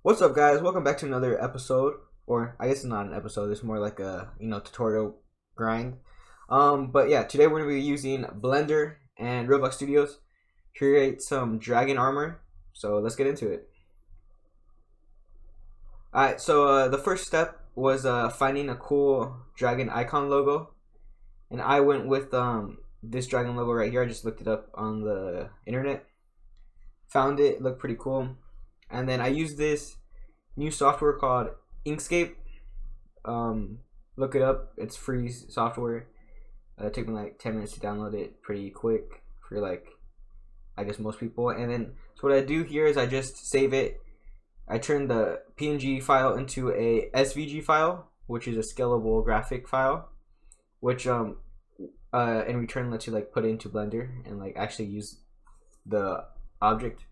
What's up, guys? Welcome back to another episode, or I guess it's not an episode. It's more like a tutorial grind. But yeah, today we're gonna be using Blender and Roblox Studios to create some dragon armor. So let's get into it. All right. So the first step was finding a cool dragon icon logo, and I went with this dragon logo right here. I just looked it up on the internet, found it, looked pretty cool, and then I used this new software called Inkscape. Look it up. It's free software. It took me like 10 minutes to download it. Pretty quick for like I guess most people. And then so what I do here is I just save it. I turn the PNG file into a SVG file, which is a scalable graphic file, which in return lets you like put it into Blender and like actually use the object.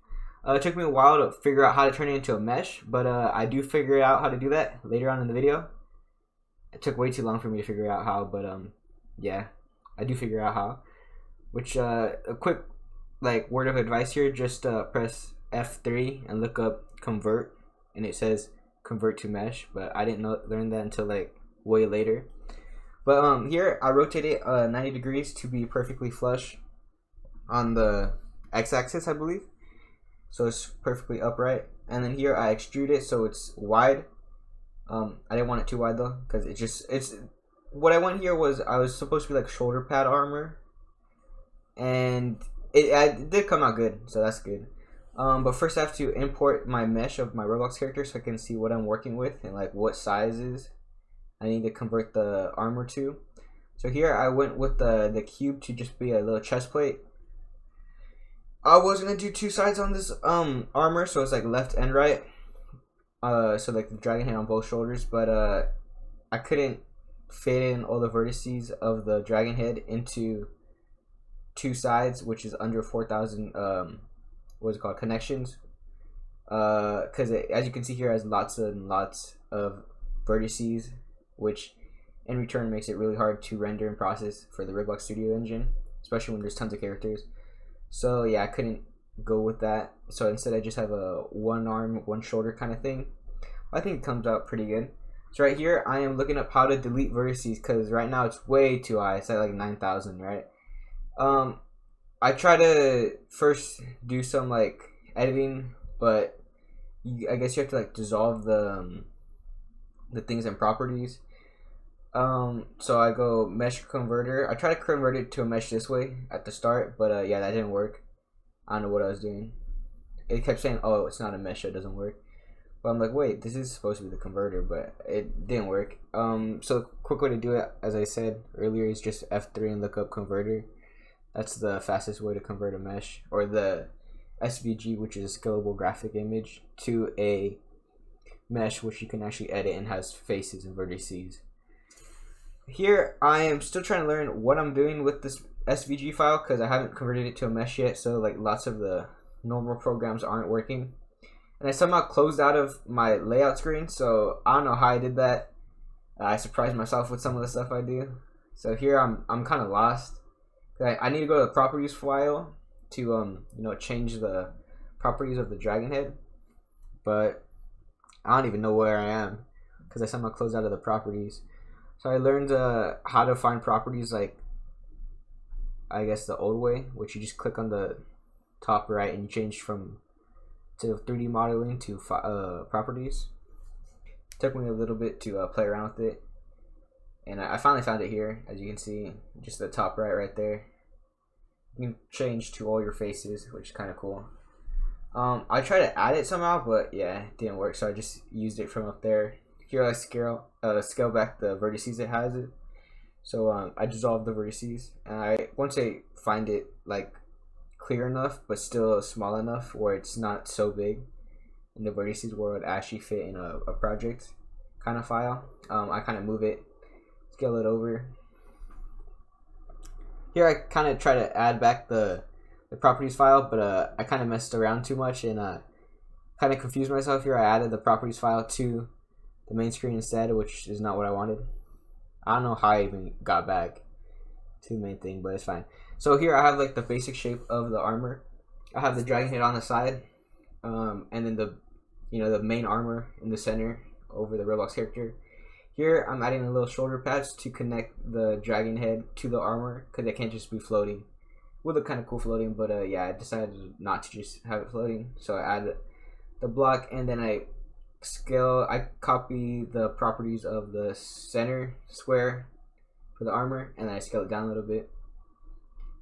It took me a while to figure out how to turn it into a mesh, but I do figure out how to do that later on in the video. It took way too long for me to figure out how, but yeah, I do figure out how. Which a quick like word of advice here: just press F3 and look up convert, and it says convert to mesh. But I didn't learn that until like way later. But here I rotate it 90 degrees to be perfectly flush on the x-axis, I believe. So it's perfectly upright. And then here I extrude it so it's wide. I didn't want it too wide though, because it's what I want here was I was supposed to be like shoulder pad armor, and it did come out good, so that's good. But first I have to import my mesh of my Roblox character so I can see what I'm working with and like what sizes I need to convert the armor to. So here I went with the cube to just be a little chest plate. I was gonna do two sides on this armor, so it's like left and right. So like the dragon head on both shoulders, but I couldn't fit in all the vertices of the dragon head into two sides, which is under 4,000 what's it called, connections. Because as you can see here, it has lots and lots of vertices, which in return makes it really hard to render and process for the Roblox Studio engine, especially when there's tons of characters. So yeah, I couldn't go with that. So instead I just have a one arm, one shoulder kind of thing. I think it comes out pretty good. So right here, I am looking up how to delete vertices because right now it's way too high. It's at like 9,000, right? I try to first do some like editing, but I guess you have to like dissolve the things and properties. So I go mesh converter. I try to convert it to a mesh this way at the start, but yeah, that didn't work. I don't know what I was doing. It kept saying, "Oh, it's not a mesh, so it doesn't work." But I'm like, "Wait, this is supposed to be the converter," but it didn't work. So the quick way to do it, as I said earlier, is just F3 and look up converter. That's the fastest way to convert a mesh or the SVG, which is a scalable graphic image, to a mesh, which you can actually edit and has faces and vertices. Here I am still trying to learn what I'm doing with this SVG file because I haven't converted it to a mesh yet, so like lots of the normal programs aren't working. And I somehow closed out of my layout screen, so I don't know how I did that. I surprised myself with some of the stuff I do. So here I'm kind of lost. I need to go to the properties file to change the properties of the dragon head, but I don't even know where I am because I somehow closed out of the properties. So I learned how to find properties like, I guess, the old way, which you just click on the top right and you change from to 3D modeling to properties. It took me a little bit to play around with it, and I finally found it here. As you can see, just the top right there. You can change to all your faces, which is kind of cool. I tried to add it somehow, but yeah, it didn't work, so I just used it from up there. Here I scale back the vertices it has. So I dissolve the vertices, and once I find it like clear enough, but still small enough where it's not so big in the vertices where it would actually fit in a project kind of file, I kind of move it, scale it over. Here I kind of try to add back the properties file, but I kind of messed around too much and kind of confused myself here. I added the properties file to the main screen instead, which is not what I wanted. I don't know how I even got back to the main thing, but it's fine. So here I have like the basic shape of the armor. I have the dragon head on the side, and then the the main armor in the center over the Roblox character. Here I'm adding a little shoulder pads to connect the dragon head to the armor because it can't just be floating. Would look kind of cool floating, but yeah, I decided not to just have it floating. So I add the block, and then I copy the properties of the center square for the armor, and then I scale it down a little bit.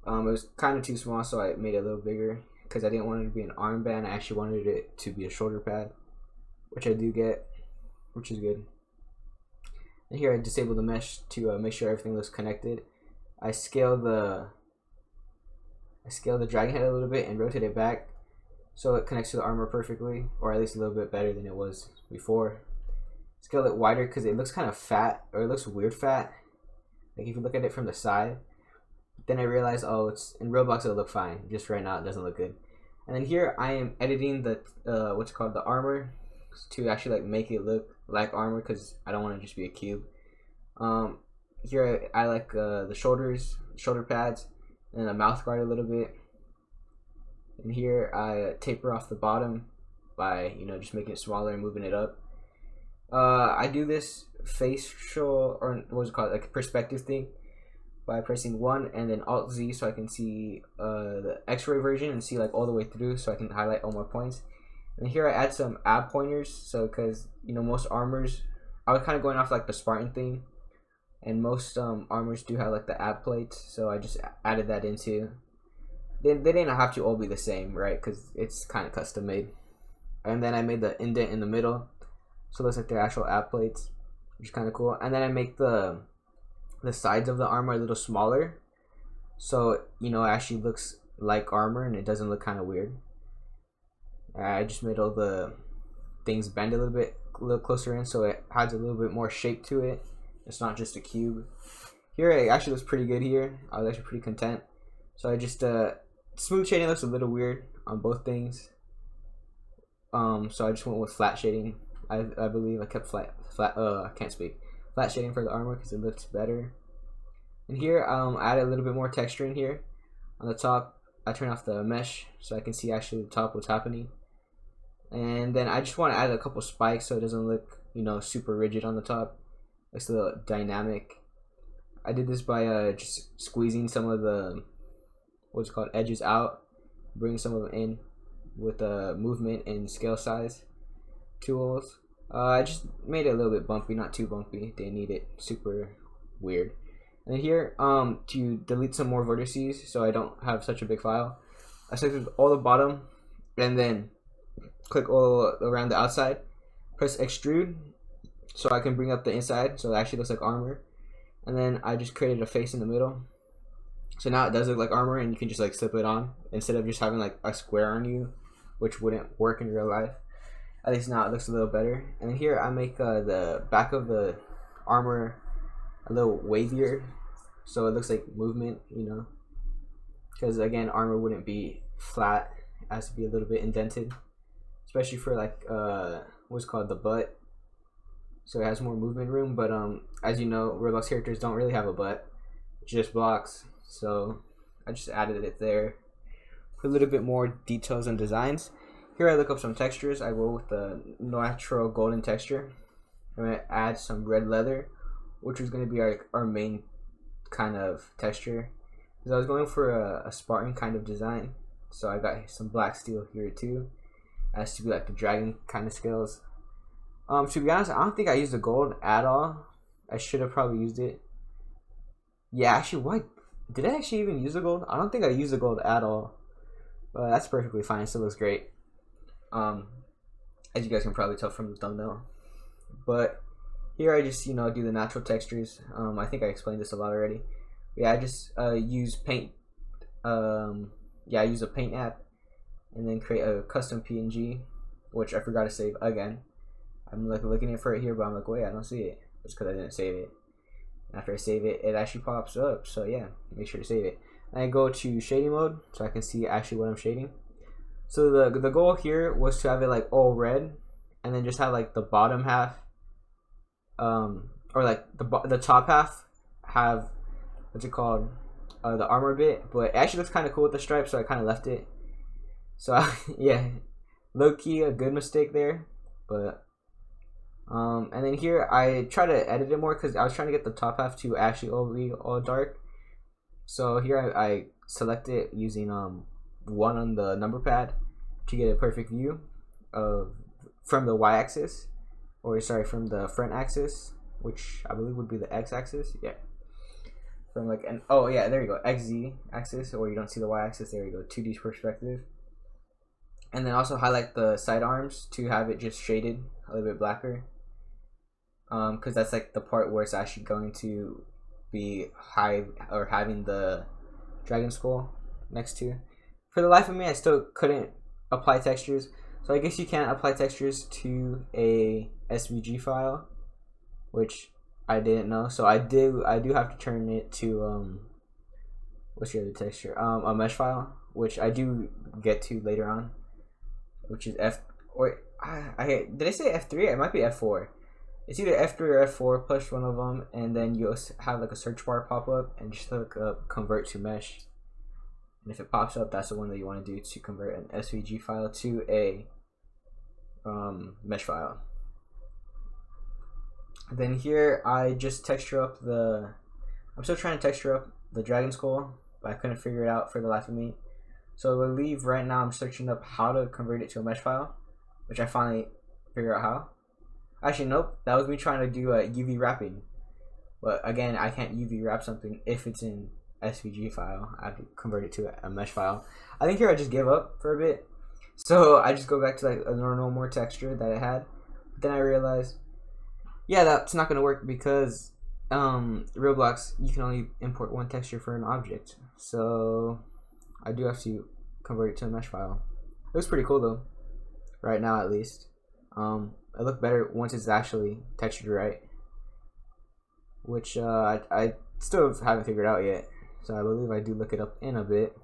It was kind of too small, so I made it a little bigger because I didn't want it to be an armband. I actually wanted it to be a shoulder pad, which I do get, which is good. And here I disable the mesh to make sure everything looks connected. I scale the dragon head a little bit and rotate it back so it connects to the armor perfectly, or at least a little bit better than it was before. Scale it wider because it looks kind of fat, or it looks weird fat. Like if you look at it from the side. Then I realized, oh, it's in Roblox it'll look fine. Just right now it doesn't look good. And then here I am editing the the armor to actually like make it look like armor because I don't want to just be a cube. Here I like the shoulder pads, and a mouth guard a little bit. And here I taper off the bottom by just making it smaller and moving it up. I do this facial, or what's it called, like a perspective thing, by pressing 1 and then Alt Z so I can see the X-ray version and see like all the way through, so I can highlight all my points. And here I add some ab pointers, so because most armors, I was kind of going off like the Spartan thing, and most armors do have like the ab plates, so I just added that into. They didn't have to all be the same, right? Because it's kind of custom made. And then I made the indent in the middle, so it looks like they're actual ab plates, which is kind of cool. And then I make the sides of the armor a little smaller, so it actually looks like armor and it doesn't look kind of weird. I just made all the things bend a little closer in, so it adds a little bit more shape to it. It's not just a cube. Here it actually looks pretty good here. I was actually pretty content. So I just smooth shading looks a little weird on both things. So I just went with flat shading. I believe I kept flat. I can't speak. Flat shading for the armor because it looks better. And here I added a little bit more texture in here. On the top, I turn off the mesh so I can see actually the top what's happening. And then I just want to add a couple spikes so it doesn't look super rigid on the top. It's a little dynamic. I did this by just squeezing some of the edges out, bring some of them in with movement and scale size tools. I just made it a little bit bumpy, not too bumpy. Didn't need it super weird. And then here, to delete some more vertices so I don't have such a big file, I selected all the bottom and then click all around the outside. Press extrude so I can bring up the inside so it actually looks like armor. And then I just created a face in the middle. So now it does look like armor, and you can just like slip it on instead of just having like a square on you, which wouldn't work in real life. At least now it looks a little better. And here I make the back of the armor a little wavier, so it looks like movement, because again, armor wouldn't be flat. It has to be a little bit indented, especially for like what's called the butt, so it has more movement room. But as you know, Roblox characters don't really have a butt, it's just blocks, so I just added it there for a little bit more details and designs. Here I look up some textures. I go with the natural golden texture. I'm going to add some red leather, which is going to be our main kind of texture, because I was going for a Spartan kind of design, so I got some black steel here too, as to be like the dragon kind of scales. To be honest, I don't think I used the gold at all. I should have probably used it. Yeah, actually, why did I actually even use the gold? I don't think I used the gold at all, but that's perfectly fine. It still looks great, as you guys can probably tell from the thumbnail. But here I just do the natural textures. I think I explained this a lot already. But yeah, I just use paint. I use a paint app and then create a custom PNG, which I forgot to save again. I'm like looking for it here, but I'm like, wait, I don't see it. It's because I didn't save it. After I save it, it actually pops up. So yeah, make sure to save it. And I go to shading mode so I can see actually what I'm shading. So the goal here was to have it like all red, and then just have like the bottom half, or like the top half have the armor bit, but it actually looks kind of cool with the stripes, so I kind of left it. So yeah, low key a good mistake there. But and then here I try to edit it more because I was trying to get the top half to actually all be all dark. So here I select it using 1 on the number pad to get a perfect view of from the y-axis, or sorry, from the front axis, which I believe would be the x-axis. Yeah, from like an, oh yeah, there you go, xz axis, or you don't see the y-axis. There you go, 2D perspective. And then also highlight the side arms to have it just shaded a little bit blacker, because that's like the part where it's actually going to be high or having the dragon skull next to. For the life of me, I still couldn't apply textures, so I guess you can't apply textures to a SVG file, which I didn't know. So I do have to turn it to what's your other texture, a mesh file, which I do get to later on, which is F, or I did I say F3? It might be F4. It's either F3 or F4, push one of them, and then you'll have like a search bar pop up, and just look up convert to mesh. And if it pops up, that's the one that you want to do to convert an SVG file to a mesh file. And then here I just texture up the, I'm still trying to texture up the dragon skull, but I couldn't figure it out for the life of me. So I believe right now I'm searching up how to convert it to a mesh file, which I finally figured out how. Actually, nope, that was me trying to do UV wrapping. But again, I can't UV wrap something if it's in SVG file. I have to convert it to a mesh file. I think here I just gave up for a bit. So I just go back to like a normal texture that I had. But then I realized, yeah, that's not going to work because Roblox, you can only import 1 texture for an object. So I do have to convert it to a mesh file. It looks pretty cool though, right now at least. It looked better once it's actually textured right, which I still haven't figured out yet. So I believe I do look it up in a bit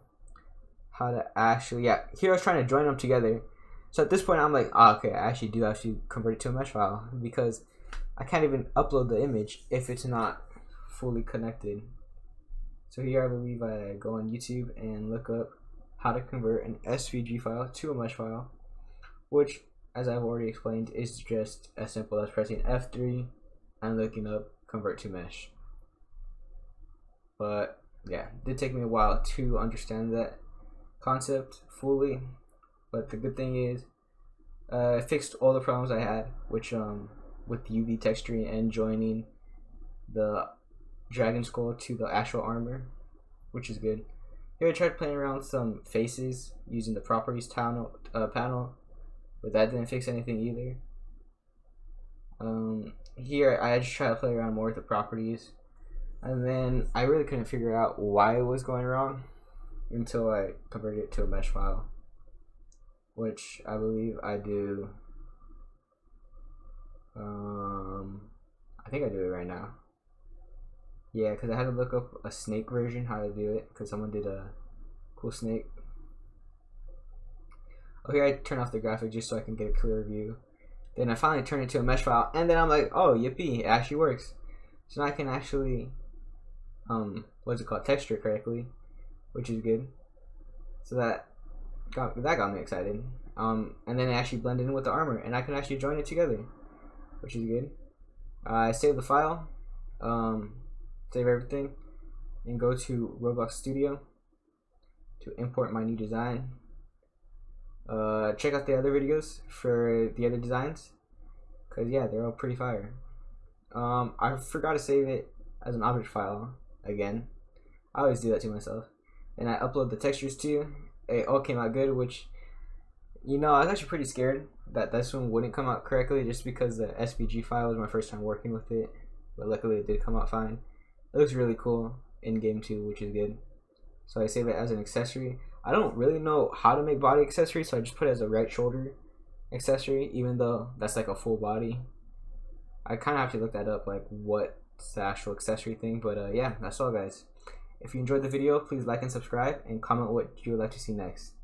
how to actually, yeah, here I was trying to join them together. So at this point I'm like, oh, okay, I actually do have to convert it to a mesh file because I can't even upload the image if it's not fully connected. So here I believe I go on YouTube and look up how to convert an SVG file to a mesh file, which, as I've already explained, is just as simple as pressing F3 and looking up convert to mesh. But yeah, it did take me a while to understand that concept fully, but the good thing is it fixed all the problems I had, which with UV texturing and joining the dragon skull to the actual armor, which is good. Here I tried playing around with some faces using the properties panel, but that didn't fix anything either. Here I just tried to play around more with the properties, and then I really couldn't figure out why it was going wrong until I converted it to a mesh file, which I believe I do. I think I do it right now. Yeah, because I had to look up a snake version, how to do it, because someone did a cool snake. Oh, here I turn off the graphic just so I can get a clearer view. Then I finally turn it to a mesh file, and then I'm like, oh, yippee, it actually works. So now I can actually, what's it called, texture correctly, which is good. So that got me excited. And then it actually blended in with the armor, and I can actually join it together, which is good. I save the file, save everything, and go to Roblox Studio to import my new design. Check out the other videos for the other designs, cause yeah, they're all pretty fire. I forgot to save it as an object file again. I always do that to myself. And I upload the textures too. It all came out good, which, you know, I was actually pretty scared that this one wouldn't come out correctly just because the SVG file was my first time working with it, but luckily it did come out fine. It looks really cool in game too, which is good. So I save it as an accessory. I don't really know how to make body accessories, so I just put it as a right shoulder accessory, even though that's like a full body. I kind of have to look that up, like what's the actual accessory thing, but yeah, that's all guys. If you enjoyed the video, please like and subscribe, and comment what you would like to see next.